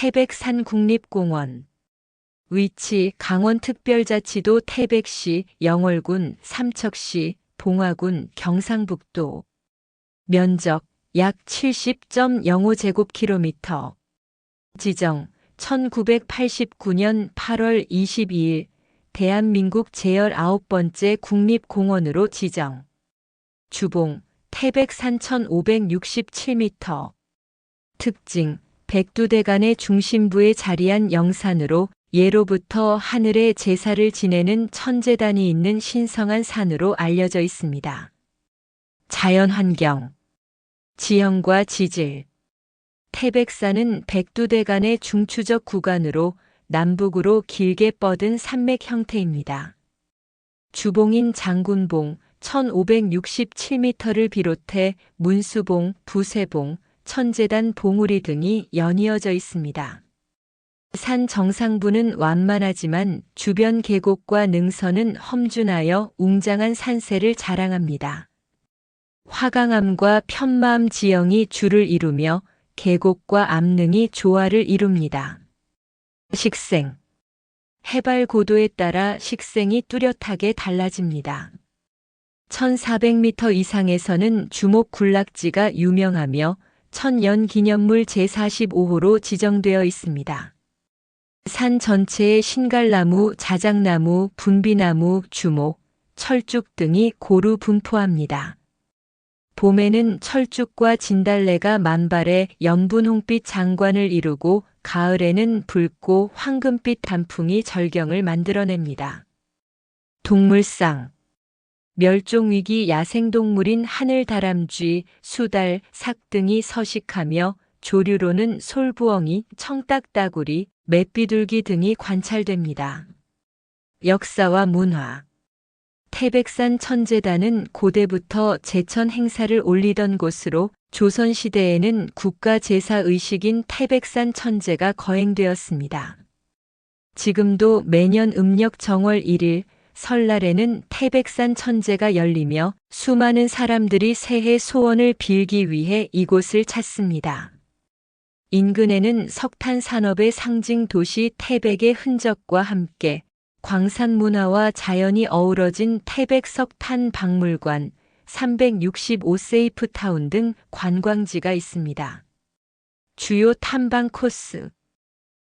태백산 국립공원. 위치 강원특별자치도 태백시, 영월군, 삼척시, 봉화군, 경상북도. 면적 약 70.05제곱킬로미터. 지정 1989년 8월 22일 대한민국 제19번째 국립공원으로 지정. 주봉 태백산 1567m. 특징 백두대간의 중심부에 자리한 영산으로 예로부터 하늘의 제사를 지내는 천제단이 있는 신성한 산으로 알려져 있습니다. 자연환경. 지형과 지질. 태백산은 백두대간의 중추적 구간으로 남북으로 길게 뻗은 산맥 형태입니다. 주봉인 장군봉 1567m를 비롯해 문수봉, 부세봉, 천제단 봉우리 등이 연이어져 있습니다. 산 정상부는 완만하지만 주변 계곡과 능선은 험준하여 웅장한 산세를 자랑합니다. 화강암과 편마암 지형이 줄을 이루며 계곡과 암릉이 조화를 이룹니다. 식생. 해발 고도에 따라 식생이 뚜렷하게 달라집니다. 1400m 이상에서는 주목군락지가 유명하며 천연기념물 제45호로 지정되어 있습니다. 산 전체에 신갈나무, 자작나무, 분비나무, 주목, 철쭉 등이 고루 분포합니다. 봄에는 철쭉과 진달래가 만발해 연분홍빛 장관을 이루고 가을에는 붉고 황금빛 단풍이 절경을 만들어냅니다. 동물상. 멸종위기 야생동물인 하늘다람쥐, 수달, 삭 등이 서식하며 조류로는 솔부엉이, 청딱따구리, 맷비둘기 등이 관찰됩니다. 역사와 문화. 태백산 천제단은 고대부터 제천 행사를 올리던 곳으로 조선시대에는 국가제사의식인 태백산 천제가 거행되었습니다. 지금도 매년 음력 정월 1일 설날에는 태백산 천제가 열리며 수많은 사람들이 새해 소원을 빌기 위해 이곳을 찾습니다. 인근에는 석탄 산업의 상징 도시 태백의 흔적과 함께 광산 문화와 자연이 어우러진 태백 석탄 박물관, 365세이프 타운 등 관광지가 있습니다. 주요 탐방 코스.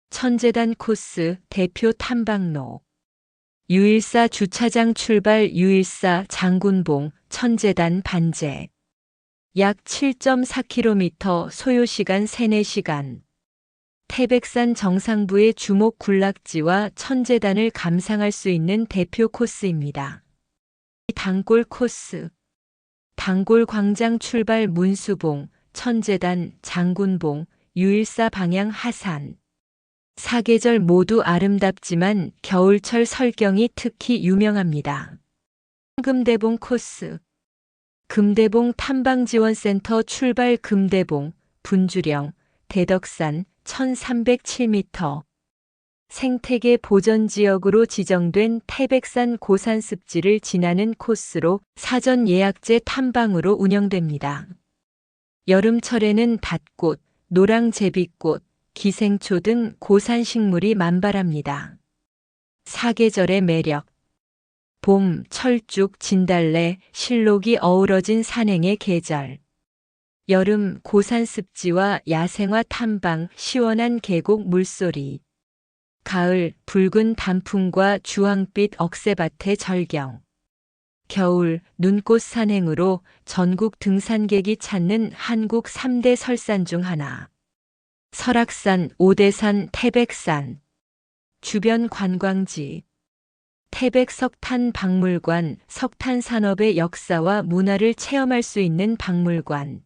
천제단 코스 대표 탐방로. 유일사 주차장 출발 유일사 장군봉 천제단 반제. 약 7.4km 소요시간 3-4시간. 태백산 정상부의 주목 군락지와 천제단을 감상할 수 있는 대표 코스입니다. 단골 코스. 단골 광장 출발 문수봉, 천제단, 장군봉, 유일사 방향 하산. 사계절 모두 아름답지만 겨울철 설경이 특히 유명합니다. 금대봉 코스. 금대봉 탐방지원센터 출발 금대봉, 분주령, 대덕산 1307m. 생태계 보전지역으로 지정된 태백산 고산습지를 지나는 코스로 사전 예약제 탐방으로 운영됩니다. 여름철에는 밭꽃, 노랑제비꽃, 기생초 등 고산식물이 만발합니다. 사계절의 매력. 봄, 철쭉, 진달래, 실록이 어우러진 산행의 계절. 여름, 고산습지와 야생화 탐방, 시원한 계곡 물소리. 가을, 붉은 단풍과 주황빛 억새밭의 절경. 겨울, 눈꽃 산행으로 전국 등산객이 찾는 한국 3대 설산 중 하나. 설악산, 오대산, 태백산. 주변 관광지. 태백 석탄 박물관, 석탄 산업의 역사와 문화를 체험할 수 있는 박물관.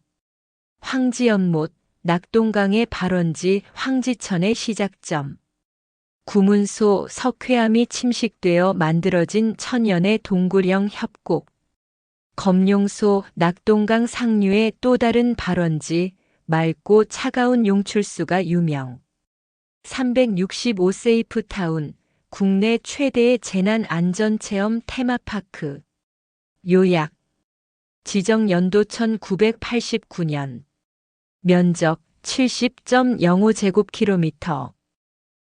황지연못, 낙동강의 발원지 황지천의 시작점. 구문소, 석회암이 침식되어 만들어진 천연의 동굴형 협곡. 검룡소, 낙동강 상류의 또 다른 발원지, 맑고 차가운 용출수가 유명. 365세이프 타운, 국내 최대의 재난안전체험 테마파크. 요약. 지정 연도 1989년. 면적 70.05제곱킬로미터.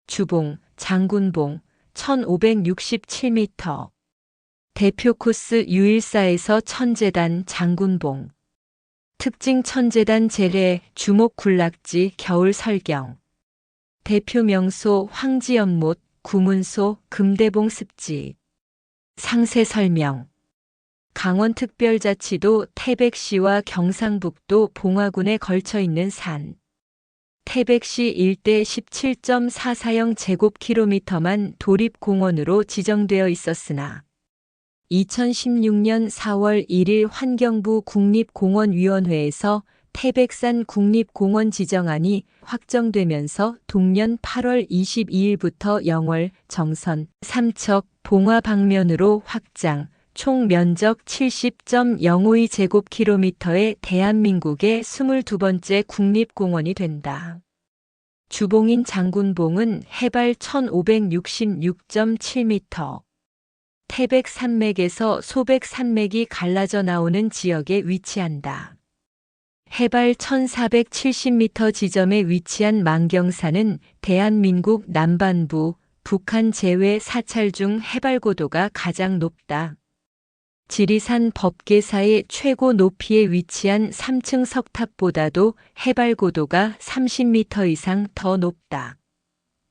주봉, 장군봉, 1567m. 대표 코스 U14에서 천재단 장군봉. 특징 천재단 제례, 주목군락지 겨울 설경. 대표 명소 황지연못, 구문소, 금대봉 습지. 상세 설명. 강원특별자치도 태백시와 경상북도 봉화군에 걸쳐 있는 산. 태백시 일대 17.440제곱킬로미터만 도립공원으로 지정되어 있었으나 2016년 4월 1일 환경부 국립공원위원회에서 태백산 국립공원 지정안이 확정되면서 동년 8월 22일부터 영월, 정선, 삼척, 봉화 방면으로 확장, 총 면적 70.052제곱킬로미터의 대한민국의 22번째 국립공원이 된다. 주봉인 장군봉은 해발 1566.7m. 태백 산맥에서 소백 산맥이 갈라져 나오는 지역에 위치한다. 해발 1470m 지점에 위치한 만경산은 대한민국 남반부, 북한 제외 사찰 중 해발 고도가 가장 높다. 지리산 법계사의 최고 높이에 위치한 3층 석탑보다도 해발 고도가 30m 이상 더 높다.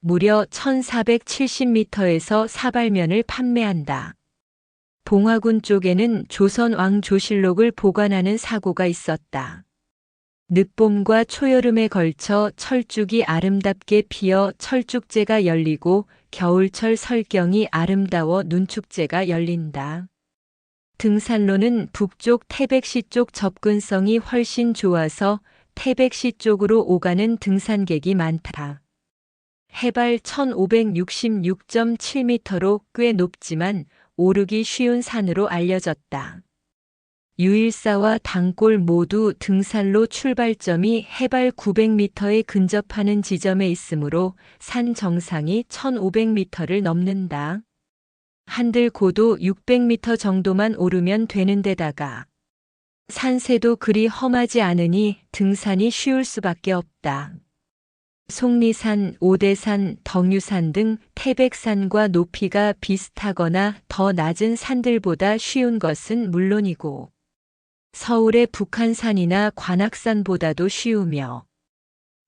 무려 1470m에서 사발면을 판매한다. 봉화군 쪽에는 조선 왕조실록을 보관하는 사고가 있었다. 늦봄과 초여름에 걸쳐 철쭉이 아름답게 피어 철쭉제가 열리고 겨울철 설경이 아름다워 눈축제가 열린다. 등산로는 북쪽 태백시 쪽 접근성이 훨씬 좋아서 태백시 쪽으로 오가는 등산객이 많다. 해발 1566.7m로 꽤 높지만 오르기 쉬운 산으로 알려졌다. U14와 단골 모두 등산로 출발점이 해발 900m에 근접하는 지점에 있으므로 산 정상이 1500m를 넘는다. 한들 고도 600m 정도만 오르면 되는 데다가 산세도 그리 험하지 않으니 등산이 쉬울 수밖에 없다. 속리산, 오대산, 덕유산 등 태백산과 높이가 비슷하거나 더 낮은 산들보다 쉬운 것은 물론이고 서울의 북한산이나 관악산보다도 쉬우며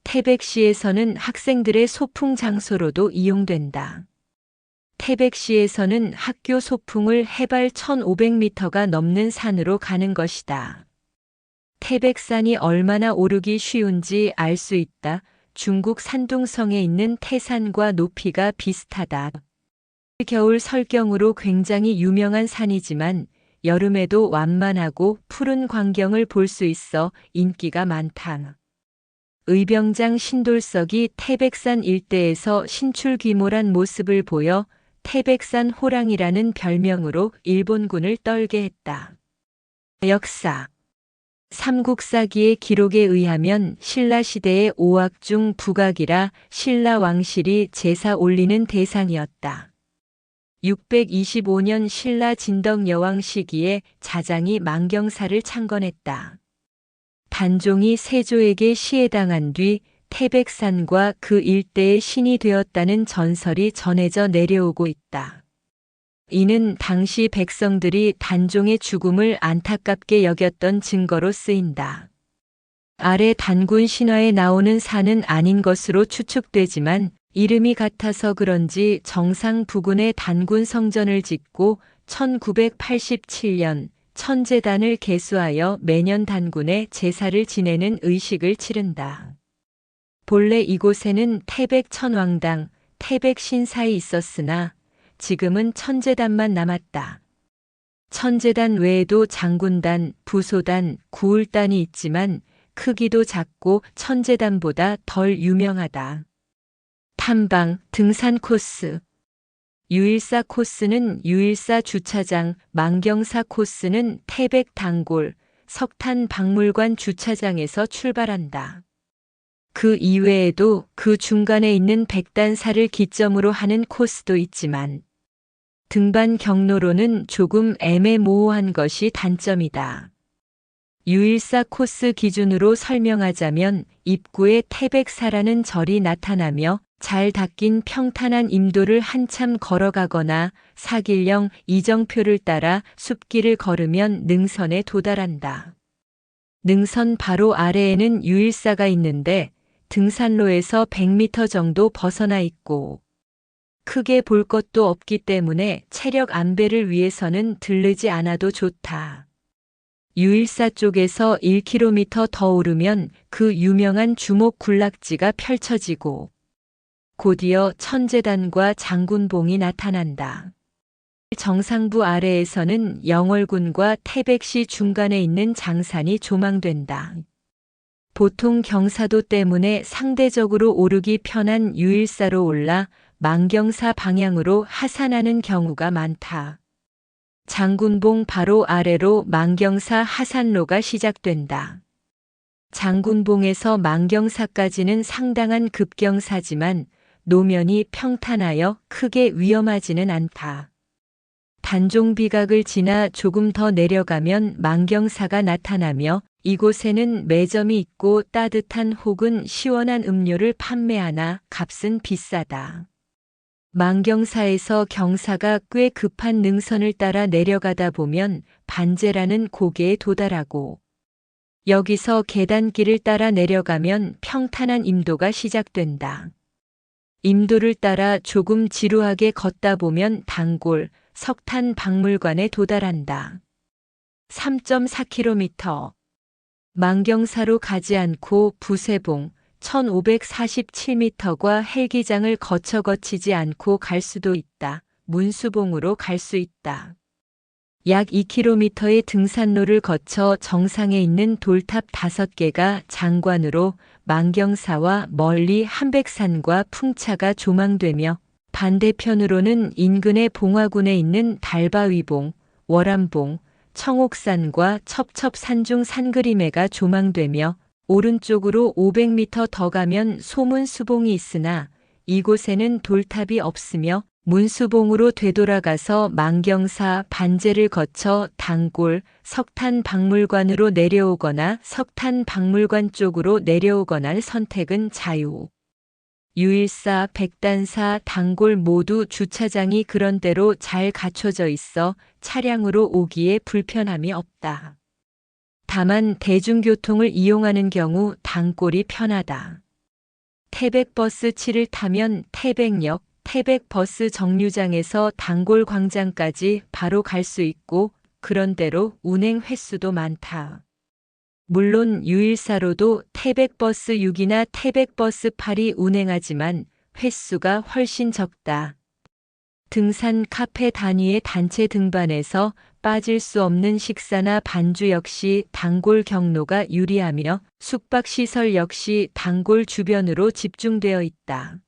태백시에서는 학생들의 소풍 장소로도 이용된다. 태백시에서는 학교 소풍을 해발 1500m가 넘는 산으로 가는 것이다. 태백산이 얼마나 오르기 쉬운지 알 수 있다. 중국 산둥성에 있는 태산과 높이가 비슷하다. 겨울 설경으로 굉장히 유명한 산이지만 여름에도 완만하고 푸른 광경을 볼 수 있어 인기가 많다. 의병장 신돌석이 태백산 일대에서 신출귀몰한 모습을 보여 태백산 호랑이라는 별명으로 일본군을 떨게 했다. 역사. 삼국사기의 기록에 의하면 신라시대의 오악 중 북악이라 신라 왕실이 제사 올리는 대상이었다. 625년 신라 진덕 여왕 시기에 자장이 만경사를 창건했다. 단종이 세조에게 시해당한 뒤 태백산과 그 일대의 신이 되었다는 전설이 전해져 내려오고 있다. 이는 당시 백성들이 단종의 죽음을 안타깝게 여겼던 증거로 쓰인다. 아래 단군 신화에 나오는 산은 아닌 것으로 추측되지만 이름이 같아서 그런지 정상 부근에 단군 성전을 짓고 1987년 천재단을 개수하여 매년 단군에 제사를 지내는 의식을 치른다. 본래 이곳에는 태백천왕당, 태백신사이 있었으나 지금은 천재단만 남았다. 천재단 외에도 장군단, 부소단, 구울단이 있지만 크기도 작고 천재단보다 덜 유명하다. 탐방, 등산 코스. U14 코스는 U14 주차장, 만경사 코스는 태백 단골, 석탄 박물관 주차장에서 출발한다. 그 이외에도 그 중간에 있는 백단사를 기점으로 하는 코스도 있지만 등반 경로로는 조금 애매모호한 것이 단점이다. 유일사 코스 기준으로 설명하자면 입구에 태백사라는 절이 나타나며 잘 닦인 평탄한 임도를 한참 걸어가거나 사길령 이정표를 따라 숲길을 걸으면 능선에 도달한다. 능선 바로 아래에는 유일사가 있는데 등산로에서 100m 정도 벗어나 있고 크게 볼 것도 없기 때문에 체력 안배를 위해서는 들르지 않아도 좋다. 유일사 쪽에서 1km 더 오르면 그 유명한 주목 군락지가 펼쳐지고 곧이어 천재단과 장군봉이 나타난다. 정상부 아래에서는 영월군과 태백시 중간에 있는 장산이 조망된다. 보통 경사도 때문에 상대적으로 오르기 편한 유일사로 올라 만경사 방향으로 하산하는 경우가 많다. 장군봉 바로 아래로 만경사 하산로가 시작된다. 장군봉에서 만경사까지는 상당한 급경사지만 노면이 평탄하여 크게 위험하지는 않다. 단종비각을 지나 조금 더 내려가면 만경사가 나타나며 이곳에는 매점이 있고 따뜻한 혹은 시원한 음료를 판매하나 값은 비싸다. 만경사에서 경사가 꽤 급한 능선을 따라 내려가다 보면 반제라는 고개에 도달하고 여기서 계단길을 따라 내려가면 평탄한 임도가 시작된다. 임도를 따라 조금 지루하게 걷다 보면 단골, 석탄 박물관에 도달한다. 3.4km. 만경사로 가지 않고 부세봉 1547m과 헬기장을 거치지 않고 갈 수도 있다. 문수봉으로 갈 수 있다. 약 2km의 등산로를 거쳐 정상에 있는 돌탑 5개가 장관으로 만경사와 멀리 한백산과 풍차가 조망되며 반대편으로는 인근의 봉화군에 있는 달바위봉, 월암봉, 청옥산과 첩첩산중 산그림해가 조망되며 오른쪽으로 500m 더 가면 소문수봉이 있으나 이곳에는 돌탑이 없으며 문수봉으로 되돌아가서 만경사 반제를 거쳐 단골, 석탄박물관으로 내려오거나 석탄박물관 쪽으로 내려오거나의 선택은 자유. 유일사, 백단사, 단골 모두 주차장이 그런대로 잘 갖춰져 있어 차량으로 오기에 불편함이 없다. 다만 대중교통을 이용하는 경우 단골이 편하다. 태백버스 7을 타면 태백역, 태백버스 정류장에서 단골광장까지 바로 갈 수 있고 그런대로 운행 횟수도 많다. 물론 유일사로도 태백버스 6이나 태백버스 8이 운행하지만 횟수가 훨씬 적다. 등산 카페 단위의 단체 등반에서 빠질 수 없는 식사나 반주 역시 단골 경로가 유리하며 숙박시설 역시 단골 주변으로 집중되어 있다.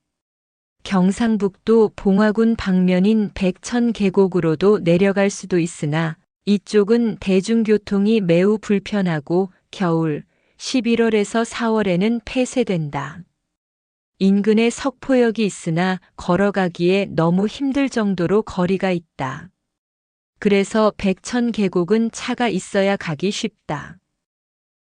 경상북도 봉화군 방면인 백천 계곡으로도 내려갈 수도 있으나 이쪽은 대중교통이 매우 불편하고 겨울 11월에서 4월에는 폐쇄된다. 인근에 석포역이 있으나 걸어가기에 너무 힘들 정도로 거리가 있다. 그래서 백천 계곡은 차가 있어야 가기 쉽다.